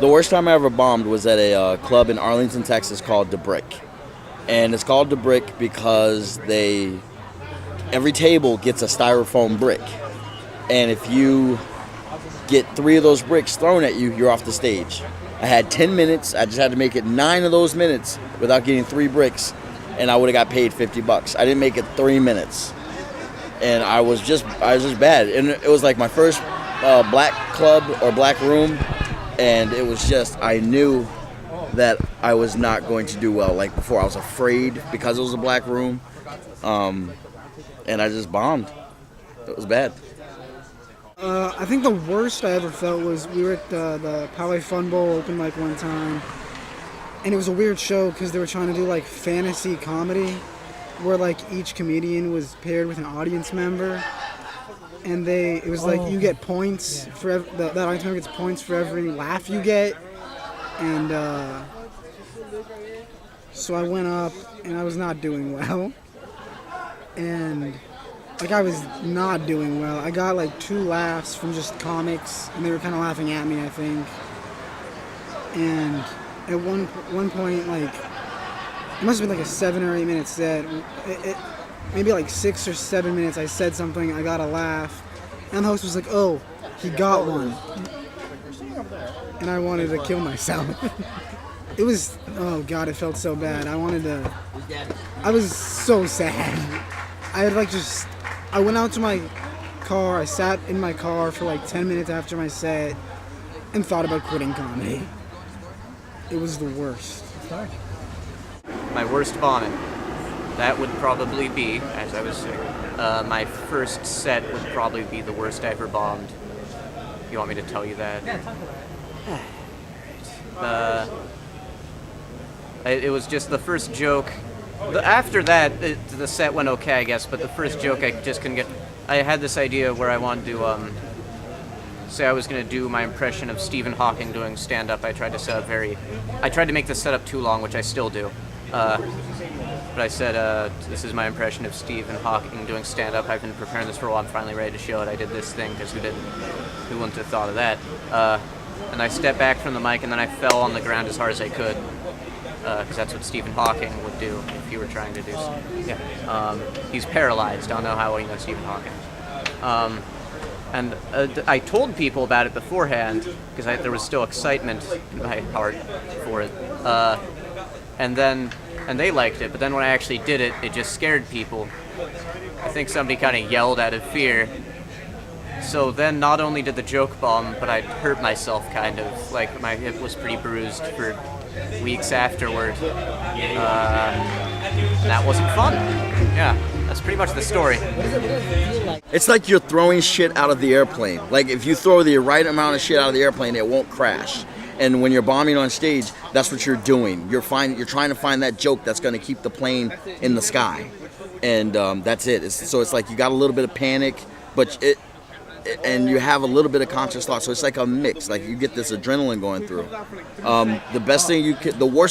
The worst time I ever bombed was at a club in Arlington, Texas called The Brick. And it's called The Brick because every table gets a styrofoam brick. And if you get 3 of those bricks thrown at you, you're off the stage. I had 10 minutes. I just had to make it 9 of those minutes without getting 3 bricks, and I would have got paid $50. I didn't make it 3 minutes, and I was just bad. And it was like my first black club or black room, and it was just, I knew that I was not going to do well. Like before, I was afraid because it was a black room, and I just bombed. It was bad. I think the worst I ever felt was we were at the Poway Fun Bowl open mic one time, and it was a weird show because they were trying to do like fantasy comedy, where like each comedian was paired with an audience member, and it was like you get points for that audience member gets points for every laugh you get, and so I went up and I was not doing well, and like I was not doing well. I got like 2 laughs from just comics, and they were kind of laughing at me, I think. And at one point, like it must have been like a 7 or 8 minute set. Maybe like 6 or 7 minutes. I said something, I got a laugh, and the host was like, "Oh, he got one," and I wanted to kill myself. It was, oh God, it felt so bad. I was so sad. I went out to my car, I sat in my car for like 10 minutes after my set and thought about quitting comedy. It was the worst. My worst bombing. That would probably be, as I was saying, my first set would probably be the worst I ever bombed. You want me to tell you that? Yeah, talk about it. It was just the first joke. After that, the set went okay, I guess, but the first joke I just couldn't get. I had this idea where I wanted to say I was going to do my impression of Stephen Hawking doing stand-up. I tried to make the setup too long, which I still do. But I said, this is my impression of Stephen Hawking doing stand-up. I've been preparing this for a while. I'm finally ready to show it. I did this thing because who wouldn't have thought of that? And I stepped back from the mic, and then I fell on the ground as hard as I could. Because that's what Stephen Hawking would do if he were trying to do something. Yeah. He's paralyzed. I don't know how well you know Stephen Hawking. And I told people about it beforehand because there was still excitement in my heart for it. And they liked it. But then when I actually did it, it just scared people. I think somebody kind of yelled out of fear. So then not only did the joke bomb, but I hurt myself kind of. Like my hip was pretty bruised for weeks afterward. That wasn't fun. Yeah, that's pretty much the story. It's like you're throwing shit out of the airplane. Like if you throw the right amount of shit out of the airplane, it won't crash. And when you're bombing on stage, that's what you're doing. You're trying to find that joke that's going to keep the plane in the sky, and that's it. So it's like you got a little bit of panic, but and you have a little bit of conscious thought. So it's like a mix. Like you get this adrenaline going through. The worst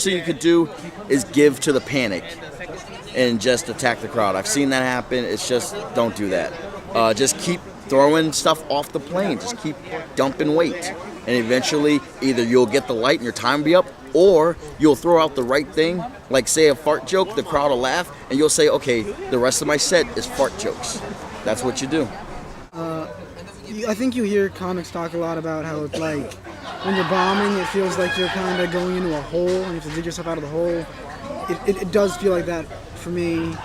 thing you could do is give to the panic and just attack the crowd. I've seen that happen. It's just, don't do that. Just keep throwing stuff off the plane. Just keep dumping weight. And eventually either you'll get the light and your time will be up, or you'll throw out the right thing. Like say a fart joke, the crowd will laugh, and you'll say, okay, the rest of my set is fart jokes. That's what you do. I think you hear comics talk a lot about how it's like when you're bombing, it feels like you're kind of going into a hole and you have to dig yourself out of the hole. It does feel like that for me.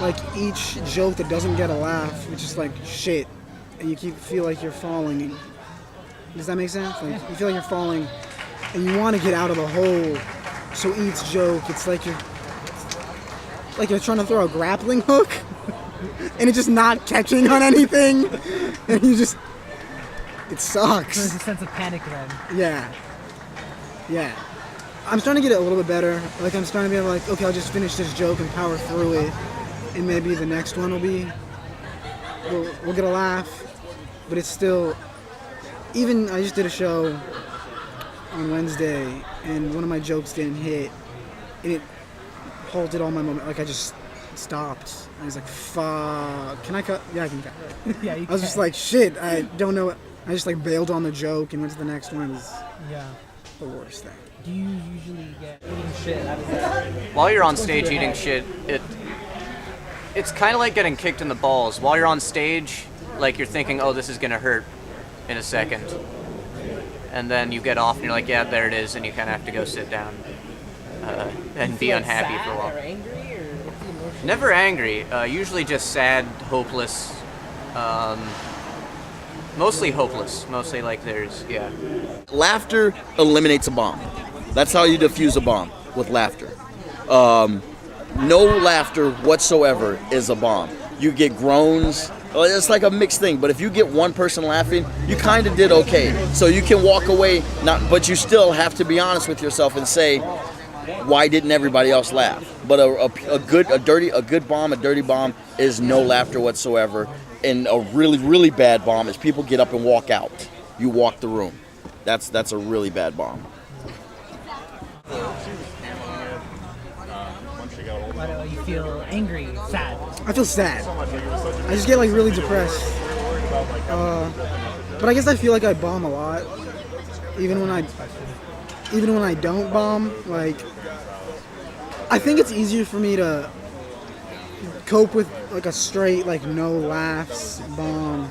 Like each joke that doesn't get a laugh, it's just like shit, and you feel like you're falling. Does that make sense? Like you feel like you're falling, and you want to get out of the hole. So each joke, it's like you're trying to throw a grappling hook. And it's just not catching on anything, and it sucks. There's a sense of panic then. Yeah. I'm starting to get it a little bit better. Like I'm starting to be like, okay, I'll just finish this joke and power through it, and maybe the next one will be, we'll get a laugh, but it's still, even I just did a show on Wednesday, and one of my jokes didn't hit, and it halted all my moment. Like I just stopped. I was like, fuck. Can I cut? Yeah, I can cut. Yeah, you I was just like, shit, I don't know. I just like bailed on the joke and went to the next one. Yeah. the worst thing. Do you usually get eating shit out of that? While you're on stage eating shit, it's kind of like getting kicked in the balls. While you're on stage, like you're thinking, oh, this is gonna hurt in a second, and then you get off and you're like, yeah, there it is, and you kind of have to go sit down and be unhappy for a while. Or angry, or what's the emotion? Never angry. Usually just sad, hopeless. Mostly hopeless. Mostly like yeah. Laughter eliminates a bomb. That's how you defuse a bomb, with laughter. No laughter whatsoever is a bomb. You get groans. It's like a mixed thing, but if you get one person laughing, you kind of did okay. So you can walk away, but you still have to be honest with yourself and say, why didn't everybody else laugh? But a dirty bomb is no laughter whatsoever. And a really, really bad bomb is people get up and walk out. You walk the room. That's a really bad bomb. Why do you feel angry, sad? I feel sad. I just get like really depressed. But I guess I feel like I bomb a lot, even when I don't bomb. Like, I think it's easier for me to cope with like a straight like no laughs bomb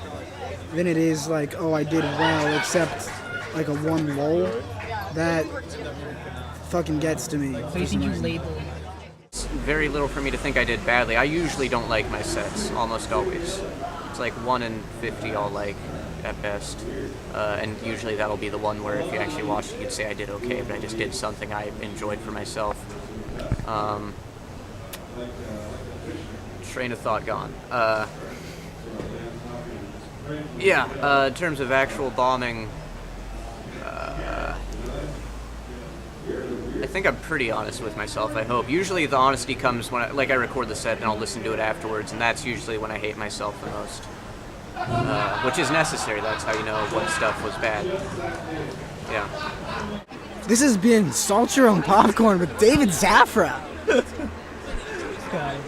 than it is like, oh, I did well, except like a one lull. That fucking gets to me. So you think you label? It's very little for me to think I did badly. I usually don't like my sets, almost always. It's like 1 in 50 I'll like at best. And usually that'll be the one where if you actually watch it, you'd say I did okay, but I just did something I enjoyed for myself. Train of thought gone. In terms of actual bombing, I think I'm pretty honest with myself, I hope. Usually the honesty comes when I record the set and I'll listen to it afterwards, and that's usually when I hate myself the most. Which is necessary, that's how you know what stuff was bad. Yeah. This has been Salt Your Own Popcorn with David Zafra. God.